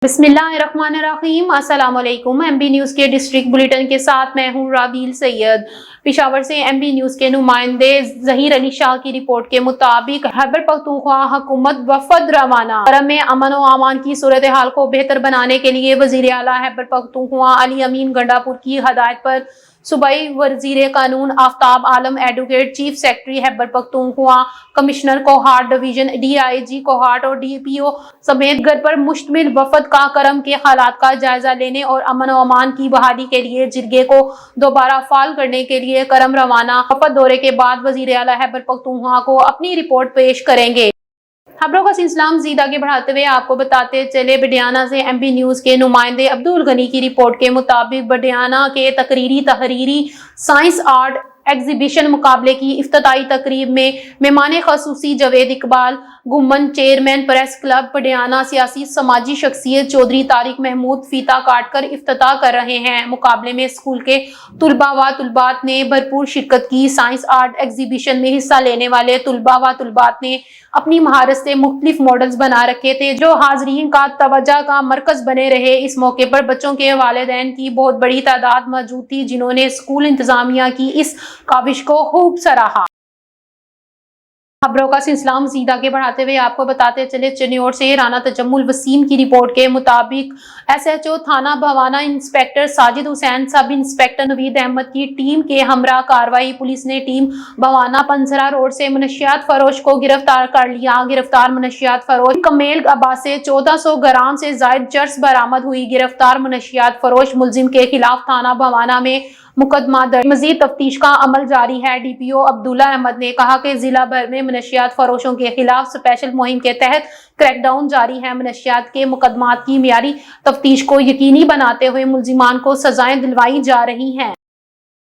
बिस्मिल्लाहिर्रहमानिर्रहीम। अस्सलाम वालेकुम। एमबी न्यूज़ के डिस्ट्रिक्ट बुलेटिन के साथ मैं हूं राबील सैयद। पेशावर से एमबी न्यूज़ के नुमाइंदे ज़हीर अली शाह की रिपोर्ट के मुताबिक खैबर पख्तूनख्वा हुकूमत वफद रवाना। करम में अमन व अमान की सूरत हाल को बेहतर बनाने के लिए वज़ीर आला खैबर पख्तूनख्वा अली अमीन गंडापुर की हदायत पर सूबाई वज़ीर कानून Aftab Alam, advocate chief secretary Khyber Pakhtunkhwa, commissioner Kohat division, DIG Kohat और DPO समेत घर पर मुश्तमिल वफद का करम के हालात का जायजा लेने और अमन व अमान की बहाली के लिए जिरगे को दोबारा फाल करने के लिए करम रवाना। वफद दौरे के बाद वज़ीर आला खैबर पख्तूनख्वा को अपनी रिपोर्ट पेश करेंगे। खबरों का सिलसिला मज़ीद आगे बढ़ाते हुए आपको बताते चले, बडियाना से एमबी न्यूज़ के नुमाइंदे अब्दुल गनी की रिपोर्ट के मुताबिक बडियाना के तहरीरी साइंस आर्ट एग्जीबिशन मुकाबले की इफ्तिताई तकरीब में मेहमान खसूसी Javed Iqbal, Gumman chairman press club बडियाना, सियासी समाजी शख्सियत चौधरी तारिक महमूद फीता काट कर इफ्तिताह कर रहे हैं। मुकाबले में स्कूल के तुलबा व तुलबात ने भरपूर शिरकत की। साइंस आर्ट एग्जीबिशन में हिस्सा लेने वाले तुलबा व तुलबात ने अपनी महारत से मुख्तलिफ मॉडल्स बना रखे थे जो हाजरीन का तवज्जो का मरकज बने रहे। इस मौके पर बच्चों के वालिदैन की बहुत बड़ी तादाद मौजूद थी जिन्होंने स्कूल इंतजामिया की इस काविश को खूब सराहा। खबरों का सिलसिला मज़ीद आगे बढ़ाते हुए आपको बताते चले, चिन्नौर से राना तजम्मुल वसीम की रिपोर्ट के मुताबिक SHO थाना Bawana inspector Sajid Hussain, sub inspector Naveed Ahmad की टीम के हमरा कार्रवाई पुलिस ने टीम भवाना पंसरा रोड से मनशियात फरोश को गिरफ्तार कर लिया। गिरफ्तार मनशियात फरोश कमेल अब्बास से 1400 ग्राम से जायद चर्स बरामद हुई। गिरफ्तार मनशियात फरोश मुलजिम के खिलाफ थाना भवाना में मुकदमा दर्ज। मजीद तफ्तीश का अमल जारी है। DPO अब्दुल्ला अहमद ने कहा कि जिला भर में मनशियात फरोशों के खिलाफ स्पेशल मुहिम के तहत क्रैकडाउन जारी है। मनशियात के मुकदमात की मियारी तफ्तीश को यकीनी बनाते हुए मुलजिमान को सजाएं दिलवाई जा रही हैं।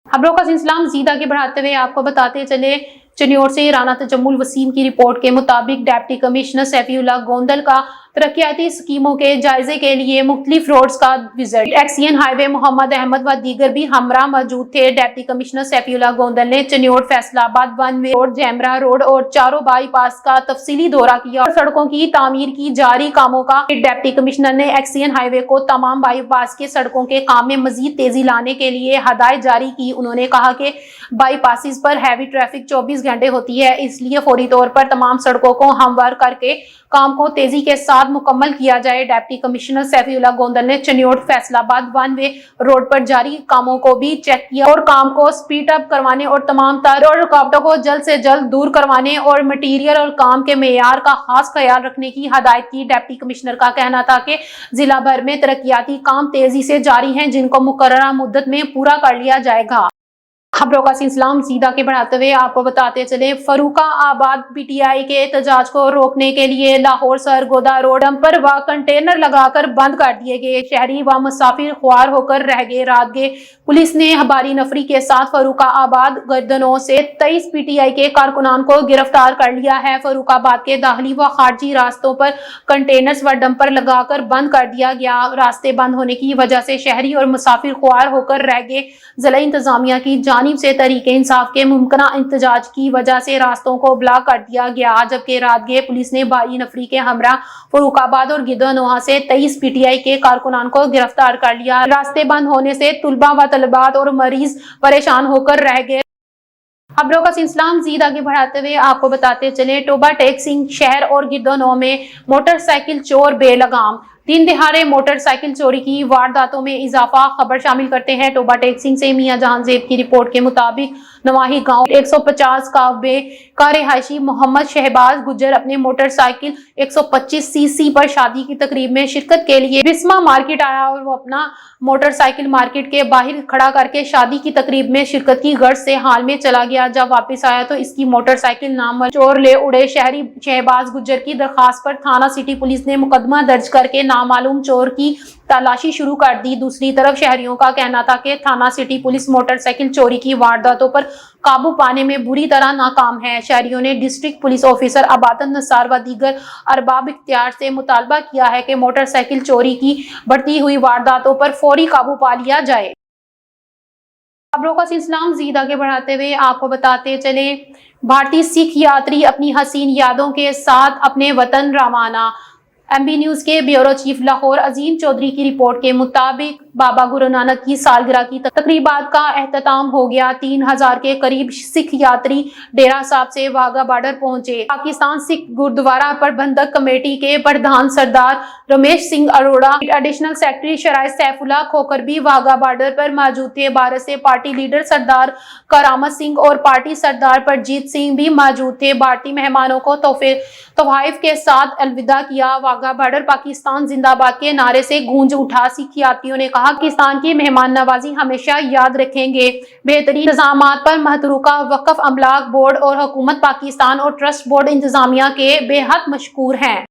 खबरों का सिलसिला मज़ीद आगे बढ़ाते हुए आपको बताते चले, चिन्नौर से राना तजम्मुल वसीम की रिपोर्ट के मुताबिक डिप्टी कमिश्नर सैफीउल्लाह गोंदल का तरक्याती स्कीमों के जायजे के लिए मुख्तलिफ रोड्स का विजिट। एक्सियन हाईवे मोहम्मद अहमद व दीगर भी हमरा मौजूद थे। डिप्टी कमिश्नर सैफीउल्लाह गोंदल ने Chiniot Faisalabad one way road, Jhumra road और चारों बाईपास का तफसीली दौरा किया और सड़कों की तामीर की जारी कामों का। डिप्टी कमिश्नर ने एक्सियन हाईवे को तमाम बाईपास के सड़कों के काम में मजीद तेजी लाने के लिए हदायत जारी की। उन्होंने कहा कि बाईपासिस पर हैवी ट्रैफिक 24 घंटे होती है, इसलिए फौरी तौर पर तमाम सड़कों को हमवार करके काम को तेजी के साथ मुकम्मल किया जाए। डिप्टी कमिश्नर सैफीउल्लाह गोंदल ने Chiniot Faisalabad one way road पर जारी कामों को भी चेक किया और काम को स्पीड अप करवाने और तमाम तार और रुकावटों को जल्द से जल्द दूर करवाने और मटीरियल और काम के मेयार का खास ख्याल रखने की हदायत की। डिप्टी कमिश्नर का कहना था कि जिला भर में तरक्याती काम तेजी से जारी हैं जिनको मुकर्ररा मुद्दत में पूरा कर लिया जाएगा। खबरों का सिलसिला मज़ीद आगे बढ़ाते हुए आपको बताते चले, फरूका आबाद PTI के एहतजाज को रोकने के लिए लाहौर सरगोदा रोड डंपर व कंटेनर लगाकर बंद कर दिए गए। शहरी व मुसाफिर ख्वार होकर रह गए रात गए। पुलिस ने हबारी नफरी के साथ फरूका आबाद गर्दनों से 23 PTI के कारकुनान को गिरफ्तार कर लिया है। फरूकाबाद के दाखिली व खारजी रास्तों पर कंटेनर्स व डंपर लगाकर बंद कर दिया गया। रास्ते बंद होने की वजह से शहरी और मुसाफिर ख्वार होकर रह गए। जिला इंतजामिया की जानिब से तरीके इंसाफ के मुमकिना इंतजाज की वजह से रास्तों को ब्लॉक कर दिया गया, जबकि रात गए पुलिस ने भारी नफरी के हमरा फरूकाबाद और गिदोनोहा से 23 PTI के कारकुनान को गिरफ्तार कर लिया। रास्ते बंद होने से तुलबा व तलबात और मरीज परेशान होकर रह गए। खबरों का सिलसिला मज़ीद आगे बढ़ाते हुए आपको बताते चले, टोबा टेक सिंह शहर और गिदोनोह में मोटरसाइकिल चोर बेलगाम। दिन दिहाड़े मोटरसाइकिल चोरी की वारदातों में इजाफा। खबर शामिल करते हैं टोबा टेक सिंह से। मियां जहांजेब की रिपोर्ट के मुताबिक नवाही गांव 150 कावबे का रिहायशी मोहम्मद शहबाज गुजर अपने मोटरसाइकिल 125 CC पर शादी की तकरीब में शिरकत के लिए बिस्मा मार्केट आया और वो अपना मोटरसाइकिल मार्केट के बाहर खड़ा करके शादी की तकरीब में शिरकत की गर्ज से हाल में चला गया। जब वापस आया तो इसकी मोटरसाइकिल नाम चोर ले उड़े। शहरी शहबाज गुजर की दरखास्त पर थाना सिटी पुलिस ने मुकदमा दर्ज करके नामालूम चोर की तलाशी शुरू कर दी। दूसरी तरफ शहरियों का कहना था कि थाना सिटी पुलिस मोटरसाइकिल चोरी की वारदातों पर काबू पाने में बुरी तरह नाकाम है। शहरियों ने डिस्ट्रिक्ट पुलिस ऑफिसर अबातन नसार व दीगर अरबाब इख्तियार से मुतालबा किया है कि मोटरसाइकिल चोरी की बढ़ती हुई वारदातों पर फौरी काबू पा लिया जाए। खबरों का सिलसिला मज़ीद आगे बढ़ाते हुए आपको बताते चले, भारतीय सिख यात्री अपनी हसीन यादों के साथ अपने वतन रवाना। MB न्यूज के ब्यूरो चीफ लाहौर अजीम चौधरी की रिपोर्ट के मुताबिक बाबा गुरु नानक की सालगिरह की तकरीबात का एहतमाम हो गया। 3000 के करीब सिख यात्री डेरा साहब से वाघा बॉर्डर पहुंचे। पाकिस्तान सिख गुरुद्वारा प्रबंधक कमेटी के प्रधान सरदार रमेश सिंह अरोड़ा, एडिशनल सेक्रेटरी शराय सैफुल्लाह खोकर भी वाघा बॉर्डर पर मौजूद थे। भारत से पार्टी लीडर सरदार करामत सिंह और पार्टी सरदार परजीत सिंह भी मौजूद थे। भारतीय मेहमानों को तोहफे के साथ अलविदा किया। वाघा बॉर्डर पाकिस्तान जिंदाबाद के नारे से गूंज उठा। सिख यात्रियों ने कहा पाकिस्तान की मेहमान नवाजी हमेशा याद रखेंगे। बेहतरीन इंतजामात पर मुतल्लिका वक्फ अमलाक बोर्ड और हुकूमत पाकिस्तान और ट्रस्ट बोर्ड इंतजामिया के बेहद मशकूर हैं।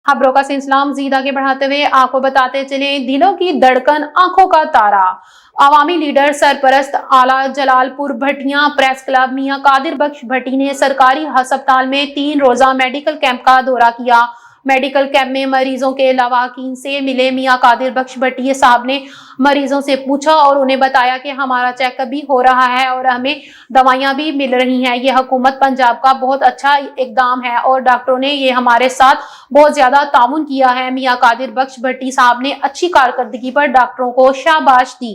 खबरों का सिलसिला मज़ीद आगे बढ़ाते हुए आपको बताते चले, दिलों की धड़कन आंखों का तारा अवामी लीडर सरपरस्त आला जलालपुर भट्टियां प्रेस क्लब मियां कादिर बख्श भट्टी ने सरकारी अस्पताल में 3 रोजा मेडिकल कैंप का दौरा किया। मेडिकल कैंप में मरीजों के लवाकिन से मिले मियां कादिर बख्श भट्टी साहब ने मरीजों से पूछा और उन्हें बताया कि हमारा चेकअप भी हो रहा है और हमें दवाइयां भी मिल रही हैं। ये हुकूमत पंजाब का बहुत अच्छा इकदाम है और डॉक्टरों ने ये हमारे साथ बहुत ज्यादा ताउन किया है। मियां कादिर बख्श भट्टी साहब ने अच्छी कारकर्दगी पर डॉक्टरों को शाबाश दी।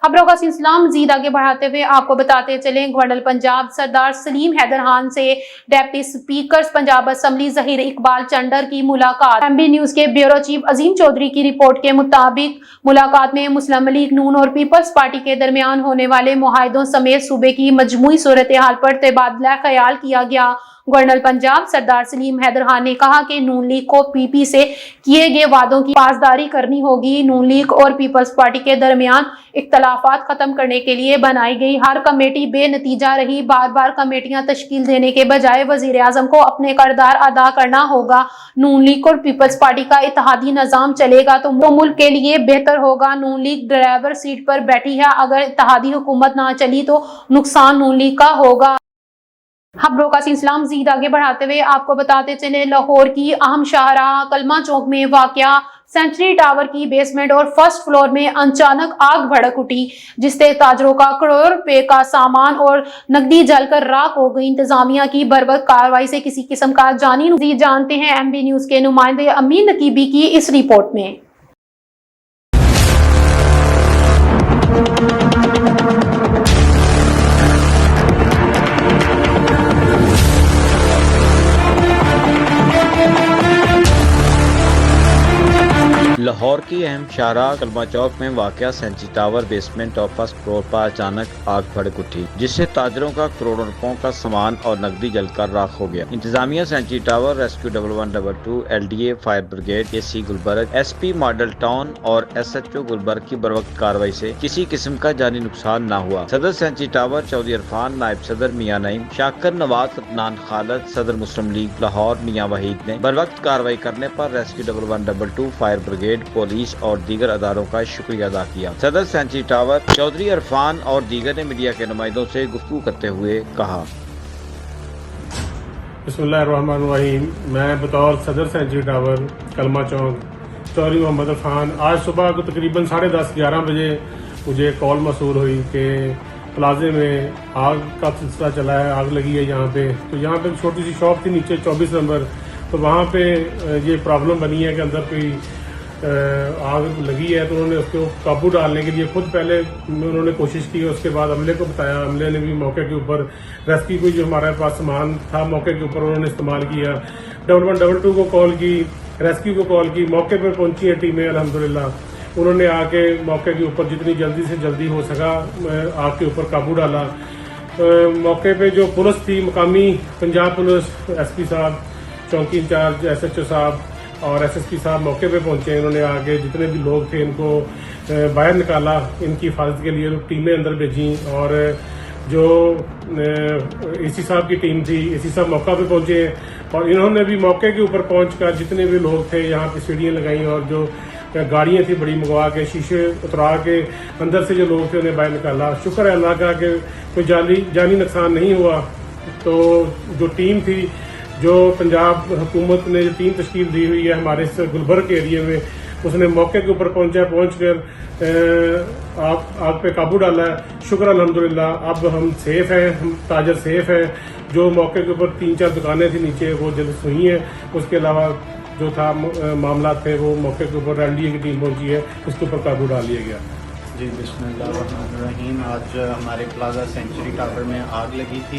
खबरों का सिलसिला मज़ीद आगे बढ़ाते हुए आपको बताते चले, गवर्नर पंजाब सरदार सलीम हैदर खान से deputy speaker Punjab assembly Zaheer Iqbal Chandar की मुलाकात। MB न्यूज के ब्यूरो चीफ अजीम चौधरी की रिपोर्ट के मुताबिक मुलाकात में मुस्लिम लीग नून और पीपल्स पार्टी के दरमियान होने वाले मुआहदों समेत सूबे की मजमूई सूरत हाल पर तबादला ख्याल किया गया। गवर्नर पंजाब सरदार सलीम हैदर खान ने कहा कि नून लीग को PP से किए गए वादों की पासदारी करनी होगी। नून लीग और पीपल्स पार्टी के दरमियान इख्तलाफात खत्म करने के लिए बनाई गई हर कमेटी बेनतीजा रही। बार बार कमेटियां तश्कील देने के बजाय वजीर आजम को अपने किरदार अदा करना होगा। नून लीग और पीपल्स पार्टी का इत्तेहादी निजाम चलेगा तो मुल्क के लिए बेहतर होगा। नून लीग ड्राइवर सीट पर बैठी है, अगर इत्तेहादी हुकूमत ना चली तो नुकसान नून लीग का होगा। खबरों का सिलसिला मज़ीद आगे बढ़ाते हुए आपको बताते चले, लाहौर की अहम शाहराह कलमा चौक में वाक़या सेंचुरी टावर की बेसमेंट और फर्स्ट फ्लोर में अचानक आग भड़क उठी, जिससे ताजरों का करोड़ों रुपए का सामान और नकदी जलकर राख हो गई। इंतजामिया की बर्वक्त कार्रवाई से किसी किस्म का जानी नुकसान जानते हैं MB न्यूज के नुमाइंदे अमीन नकीबी की इस रिपोर्ट में। लाहौर की अहम शाहराह कलमा चौक में वाक़या सेंचुरी टावर बेसमेंट और फर्स्ट फ्लोर पर अचानक आग भड़क उठी, जिससे ताजरों का करोड़ों रुपयों का सामान और नकदी जलकर राख हो गया। इंतजामिया Century Tower, rescue 1112, LDA fire brigade, AC Gulberg, SP Model Town और SHO गुलबर्ग की बरवक्त कार्रवाई से किसी किस्म का जानी नुकसान न हुआ। सदर सेंचुरी टावर चौधरी इरफान, नायब सदर मियां नईम, शाकर नवाज, अदनान खालिद, सदर मुस्लिम लीग लाहौर मियां वहीद ने बरवक्त कार्रवाई करने पर रेस्क्यू 1112, फायर ब्रिगेड, पुलिस और दीगर अदारों का शुक्रिया अदा किया। सदर सेंचुरी टावर चौधरी इरफान और दीगर ने मीडिया के नुमाइंदों से गुफ्तगू करते हुए कहा, बिस्मिल्लाहिर्रहमानिर्रहीम। मैं बतौर सदर सेंचुरी टावर कलमा चौक चौधरी मोहम्मद खान, आज सुबह को तकरीबन 10:30-11 बजे मुझे कॉल मसूल हुई कि प्लाजे में आग का सिलसिला चला है, आग लगी है यहाँ पे। तो यहाँ पे छोटी सी शॉप थी नीचे 24 नंबर, तो वहाँ पे ये प्रॉब्लम बनी है कि अंदर कोई आग लगी है। तो उन्होंने उसको काबू डालने के लिए खुद पहले उन्होंने कोशिश की, उसके बाद अमले को बताया। अमले ने भी मौके के ऊपर रेस्क्यू को जो हमारे पास सामान था मौके के ऊपर उन्होंने इस्तेमाल किया। 1112 को कॉल की, रेस्क्यू को कॉल की, मौके पर पहुंची है टीमें अल्हम्दुलिल्लाह। उन्होंने आके मौके के ऊपर जितनी जल्दी से जल्दी हो सका आग के ऊपर काबू डाला। मौके पे जो पुलिस थी मकामी पंजाब पुलिस, SP साहब, चौकी इंचार्ज SHO साहब और SSP साहब मौके पे पहुंचे। इन्होंने आगे जितने भी लोग थे इनको बाहर निकाला, इनकी हिफाजत के लिए टीमें अंदर भेजी। और जो AC साहब की टीम थी, AC साहब मौका पे पहुंचे और इन्होंने भी मौके के ऊपर पहुंचकर जितने भी लोग थे यहाँ पे सीढ़ियाँ लगाई और जो गाड़ियाँ थी बड़ी मंगवा के शीशे उतरा के अंदर से जो लोग थे उन्हें बाहर निकाला। शुक्र है अल्लाह का कि कोई जानी नुकसान नहीं हुआ। तो जो टीम थी, जो पंजाब हुकूमत ने जो टीम तश्कील दी हुई है हमारे इस गुलबर्ग के एरिया में, उसने मौके के ऊपर पहुंचकर आग पे काबू डाला है। शुक्र अल्हम्दुलिल्लाह अब हम सेफ हैं, हम ताजर सेफ हैं। जो मौके के ऊपर 3-4 दुकानें थी नीचे वो जल्द हुई हैं, उसके अलावा जो था मामला थे वो मौके के ऊपर एनडीए की टीम पहुंची है, इसके ऊपर काबू डाल लिया गया। जी बिस्मिल्लाहिर्रहमानिर्रहीम। आज हमारे प्लाजा सेंचुरी टावर में आग लगी थी।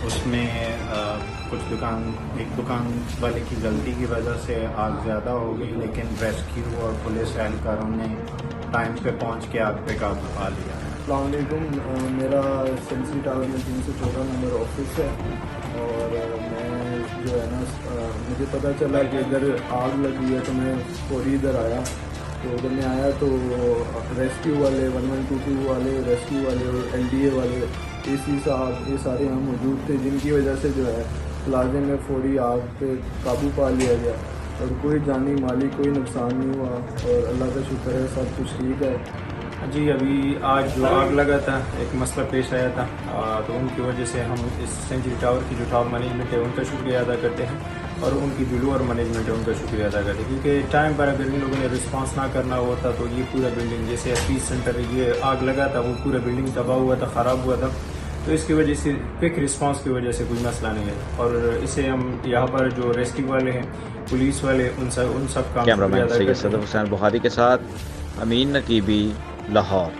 उसमें एक दुकान वाले की गलती की वजह से आग ज़्यादा हो गई, लेकिन रेस्क्यू और पुलिस एहलकारों ने टाइम पे पहुंच के आग पे काबू पा लिया। अस्सलाम वालेकुम। मेरा सेंचुरी टावर में 314 नंबर ऑफिस है और मैं जो है ना मुझे पता चला कि इधर आग लगी है, तो मैं फौरी इधर आया। तो जब मैं आया तो रेस्क्यू वाले 1122 वाले रेस्क्यू वाले और एलडीए वाले एसी साहब ये सारे यहाँ मौजूद थे, जिनकी वजह से जो है प्लाजे में फौरी आग पे काबू पा लिया गया और कोई जानी माली कोई नुकसान नहीं हुआ और अल्लाह का शुक्र है सब कुछ ठीक है। जी अभी आज जो आग लगा था एक मसला पेश आया था, तो उनकी वजह से हम इस सेंचुरी टावर की जो टावर मैनेजमेंट है उनका शुक्रिया अदा करते हैं और उनकी जो लोअर मैनेजमेंट है उनका शुक्रिया अदा करते हैं, क्योंकि टाइम पर अगर इन लोगों ने रिस्पांस ना करना होता तो ये पूरा बिल्डिंग जैसे पीस सेंटर ये आग लगा था वो पूरा बिल्डिंग तबाह हुआ था, ख़राब हुआ था। तो इसकी वजह से क्विक रिस्पांस की वजह से कोई मसला नहीं है और इसे हम यहाँ पर जो रेस्क्यू वाले हैं पुलिस वाले उन सब का कैमरामैन सैयद सदर हुसैन बुखारी के साथ अमीन नकीबी, लाहौर।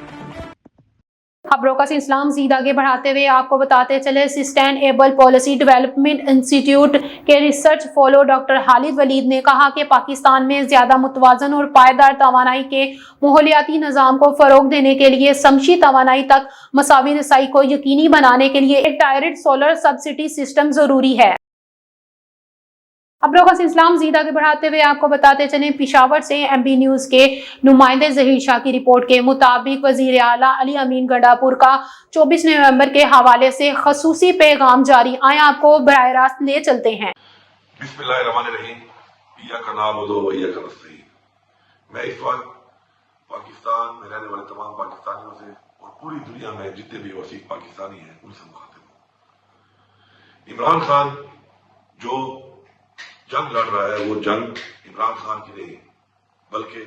खबरों का सिलसिला मज़ीद आगे बढ़ाते हुए आपको बताते चले, सस्टेनेबल पॉलिसी डेवलपमेंट इंस्टीट्यूट के research fellow doctor Khalid Waleed ने कहा कि पाकिस्तान में ज़्यादा मुतवाज़न और पायदार तवानाई के माहौलियाती निज़ाम को फ़रोग देने के लिए शमसी तवानाई तक मसावी रसाई को यकीनी बनाने के लिए एक डायरेक्ट सोलर सब्सिडी सिस्टम ज़रूरी है। खबरों का सिलसिला मज़ीद आगे बढ़ाते हुए आपको बताते चलें, पेशावर से एमबी न्यूज़ के नुमाइंदे ज़हीर शाह की रिपोर्ट के मुताबिक वज़ीर आला अली अमीन गंडापुर का 24 नवंबर के हवाले से खसूसी पैगाम जारी। आए आपको बराह रास्त ले चलते हैं। बिस्मिल्लाहिर्रहमानिर्रहीम। इय्याका नअबुदु व इय्याका नस्तईन। मैं इस वक्त पाकिस्तान में रहने वाले तमाम पाकिस्तानियों से और पूरी दुनिया में जितने भी वसीक पाकिस्तानी हैं उनसे मुखातिब हूँ। इमरान खान जो जंग लड़ रहा है वो जंग इमरान खान की नहीं बल्कि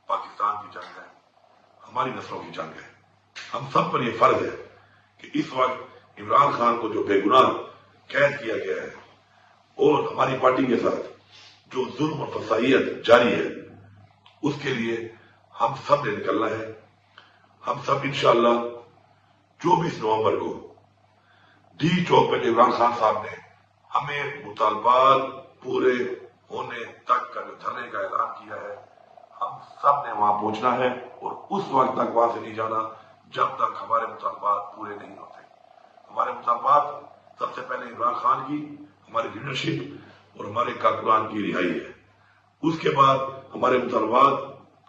पाकिस्तान की जंग है, हमारी नस्लों की जंग है। हम सब पर यह फर्ज है कि इस वक्त इमरान खान को जो बेगुनाह कैद किया गया है और हमारी पार्टी के साथ जो जुल्म और फसाइयत जारी है उसके लिए हम सब ने निकलना है। हम सब इंशाअल्लाह 24 नवंबर को डी चौक पर इमरान खान साहब ने हमें मुतालबात पूरे होने तक का जो धरने का ऐलान किया है, हम सब ने वहां पहुंचना है और उस वक्त तक वहां से नहीं जाना जब तक हमारे मुतालबात पूरे नहीं होते। हमारे मुतालबात सबसे पहले इमरान खान की, हमारी लीडरशिप और हमारे कारकुनान की रिहाई है। उसके बाद हमारे मुतालबात,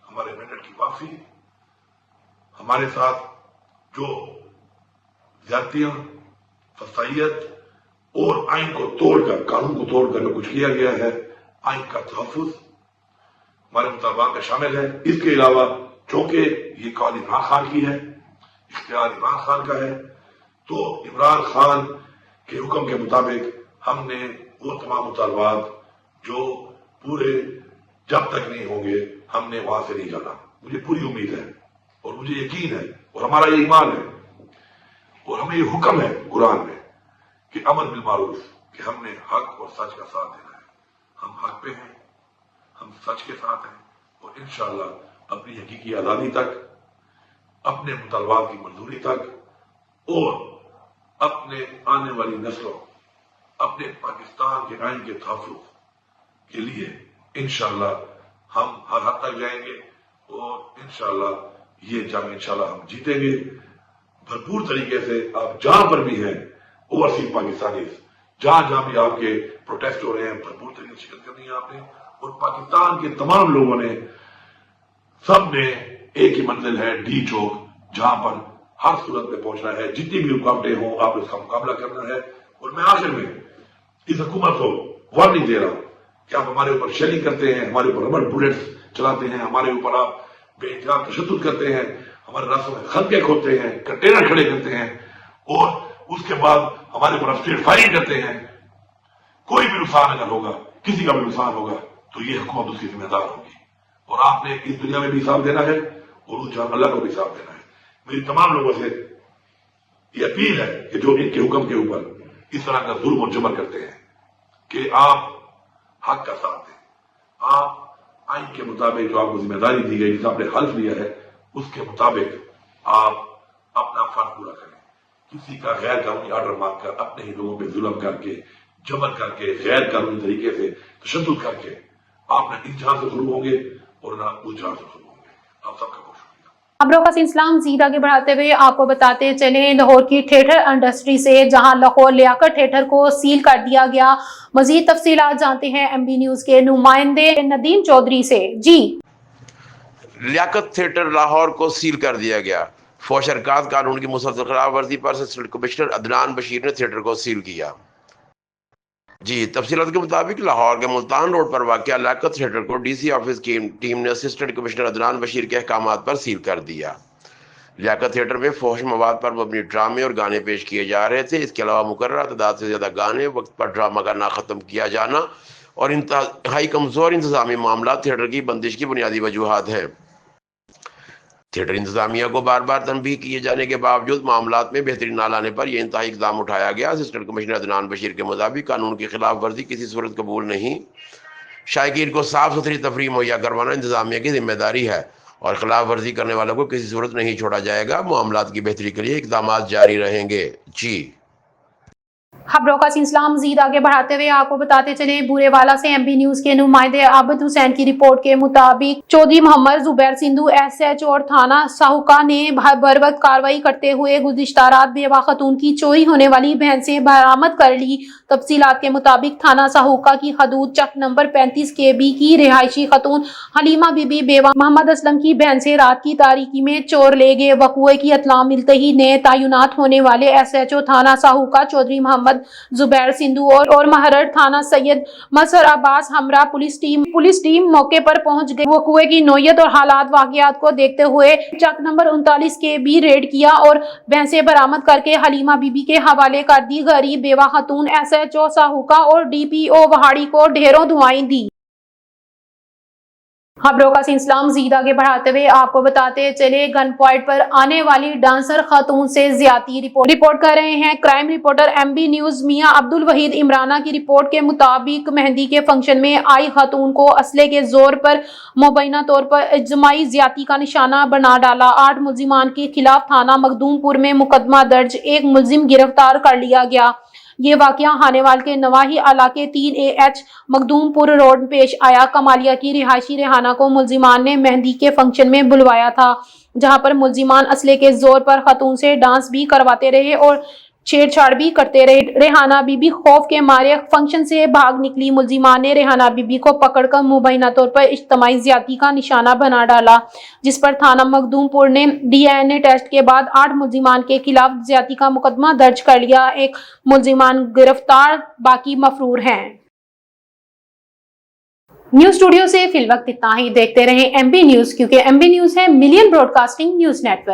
हमारे मेंडेट की वापसी, हमारे साथ जो ज्यादतियां, फसाइयत और आइन को तोड़कर, कानून को तोड़कर जो कुछ किया गया है, आइन का तहफ्फुज हमारे मुतालबात में शामिल है। इसके अलावा चूंकि ये कॉल इमरान खान की है, इख्तियार इमरान खान का है, तो इमरान खान के हुक्म के मुताबिक हमने वो तमाम मुतालबात जो पूरे जब तक नहीं होंगे हमने वहां से नहीं जाना। मुझे पूरी उम्मीद है और मुझे यकीन है और हमारा ये ईमान है और हमें ये हुक्म है कुरान में कि अमर बिल मारूफ, कि हमने हक और सच का साथ देना है। हम हक पे हैं, हम सच के साथ हैं और इंशाअल्लाह अपनी हकीकी आजादी तक, अपने मुतालबात की मंजूरी तक और अपने आने वाली नस्लों, अपने पाकिस्तान के आइन के तहफ्फुज के लिए इंशाअल्लाह हम हर हद तक जाएंगे और इंशाअल्लाह ये जंग इंशाअल्लाह हम जीतेंगे भरपूर तरीके से। आप जहां पर भी हैं ओवरसीज पाकिस्तानी, जहां जहां भी आपके प्रोटेस्ट हो रहे हैं, भरपूर तरीके से शिरकत करनी है आपने और पाकिस्तान के तमाम लोगों ने, सब ने एक ही मंजिल है डी चौक, जहां पर हर सूरत में पहुंचना है। जितनी भी रुकावटें हों आप इसका मुकाबला करना है। और मैं आखिर में इस हुकूमत को वार्निंग दे रहा हूं कि आप हमारे ऊपर शेलिंग करते हैं, हमारे ऊपर रबड़ बुलेट्स चलाते हैं, हमारे ऊपर आप बेइंतहा तशद्दुद करते हैं, हमारे रास्तों में खंदके खोदते हैं, कंटेनर खड़े करते हैं और उसके बाद हमारे ऊपर स्ट्रेट फायरिंग करते हैं। कोई भी नुकसान अगर होगा, किसी का भी नुकसान होगा तो ये हुकूमत उसकी जिम्मेदार होगी और आपने इस दुनिया में भी हिसाब देना है और उस जान अल्लाह को भी हिसाब देना है। मेरी तमाम लोगों से ये अपील है कि जो इनके हुक्म के ऊपर इस तरह का जुल्म और जबर करते हैं कि आप हक का साथ दें, आप आइन के मुताबिक जो आपको जिम्मेदारी दी गई, जिसे आपने हल्फ लिया है, उसके मुताबिक आप अपना फर्ज पूरा करें। किसी का गैर कानूनी ऑर्डर मांगकर, अपने ही लोगों पे जुल्म करके, जबर करके, गैर कानूनी तरीके से तशद्दुद करके आप न इस जान से जुल्म होंगे और न उस जान से जुल्म होंगे। आप सबका बहुत शुक्रिया। खबरों का सिलसिला मजीद आगे बढ़ाते हुए आपको बताते चले लाहौर की थिएटर इंडस्ट्री से, जहां लाहौर लियाकत थिएटर को सील कर दिया गया। मजीद तफसीलात जानते हैं एमबी न्यूज के नुमाइंदे नदीम चौधरी से। जी, लियाकत थिएटर लाहौर को सील कर दिया गया। फौश हरकत कानून की मुसलसल खिलाफ वर्जी पर असिस्टेंट कमिश्नर अदनान बशीर ने थिएटर को सील किया। जी, तफसीलात के मुताबिक लाहौर के मुल्तान रोड पर वाक़या लियाकत थिएटर को डीसी ऑफिस की टीम ने असिस्टेंट कमिश्नर अदनान बशीर के अहकामात पर सील कर दिया। लियाकत थिएटर में फौश मवाद पर मबनी ड्रामे और गाने पेश किए जा रहे थे। इसके अलावा मुकर्रर तादाद से ज़्यादा गाने, वक्त पर ड्रामा का ना ख़त्म किया जाना और इंतहाई कमज़ोर इंतज़ामी मामला थिएटर की बंदिश की बुनियादी वजूहात हैं। थिएटर इंतजामिया को बार बार तनबीह किए जाने के बावजूद मामलात में बेहतरी न लाने पर यह इंतहाई इक़दाम उठाया गया। असिस्टेंट कमिश्नर अदनान बशीर के मुताबिक कानून की खिलाफ वर्जी किसी सूरत कबूल नहीं। शायकीन को साफ सुथरी तफरीह मुहैया करवाना इंतजामिया की जिम्मेदारी है और खिलाफ वर्जी करने वालों को किसी सूरत नहीं छोड़ा जाएगा। मामलात की बेहतरी के लिए इक़दाम जारी रहेंगे। जी, खबरों का सिलसिला मजीद आगे बढ़ाते हुए आपको बताते चले बूरेवाला से एमबी न्यूज के नुमाइंदे आबिद हुसैन की रिपोर्ट के मुताबिक चौधरी मोहम्मद जुबैर सिंधु एसएच और थाना साहुका ने बरवक्त कार्रवाई करते हुए गुज़िश्ता रात बेवा खतून की चोरी होने वाली भैंसें बरामद कर ली। तफसीलात के मुताबिक थाना साहुका की हदूद चक नंबर 35 KB की रिहायशी खतून हलीमा बीबी बेवा मोहम्मद असलम की भैंसें रात की तारीकी में चोर ले गए। वक़ुए की इत्तला मिलते ही नए तैनात होने वाले SHO थाना साहुका चौधरी मोहम्मद जुबैर सिंधु और महरर थाना सैयद मसर अब्बास हमरा पुलिस टीम मौके पर पहुंच गई। वक़ुए की नौयत और हालात वाक़ियात को देखते हुए चक नंबर 39 KB रेड किया और भैंसें बरामद करके हलीमा बीबी के हवाले कर दी। गरीब बेवा खतून SHO साहुका और DPO वहाड़ी को ढेरों दुआएं दी। खबरों का सिलसिला मजीद आगे बढ़ाते हुए आपको बताते चले गन पॉइंट पर आने वाली डांसर खातून से ज्यादती रिपोर्ट कर रहे हैं क्राइम रिपोर्टर एमबी न्यूज मियां अब्दुल वहीद इमराना की रिपोर्ट के मुताबिक मेहंदी के फंक्शन में आई खातून को असले के जोर पर मुबैना तौर पर इज्तिमाई ज्यादती का निशाना बना डाला। 8 मुलजिमान के खिलाफ थाना मखदूमपुर में मुकदमा दर्ज, 1 मुलजिम गिरफ्तार कर लिया गया। ये वाकया हानेवाल के नवाही इलाके 3AH मखदूमपुर रोड पेश आया। कमालिया की रिहायशी रेहाना को मुलजिमान ने मेहंदी के फंक्शन में बुलवाया था, जहां पर मुलजिमान असले के जोर पर खातून से डांस भी करवाते रहे और छेड़छाड़ भी करते रहे। रेहाना बीबी खौफ के मारे फंक्शन से भाग निकली। मुलजिमान ने रेहाना बीबी को पकड़कर मुबैना तौर पर इज्तिमाई ज्यादती का निशाना बना डाला, जिस पर थाना मखदूमपुर ने DNA टेस्ट के बाद 8 मुलजिमान के खिलाफ ज्यादती का मुकदमा दर्ज कर लिया। 1 मुलजिमान गिरफ्तार, बाकी मफरूर हैं। न्यूज स्टूडियो से फिल वक्त इतना ही। देखते रहें MB न्यूज, क्योंकि MB न्यूज है मिलियन ब्रॉडकास्टिंग न्यूज नेटवर्क।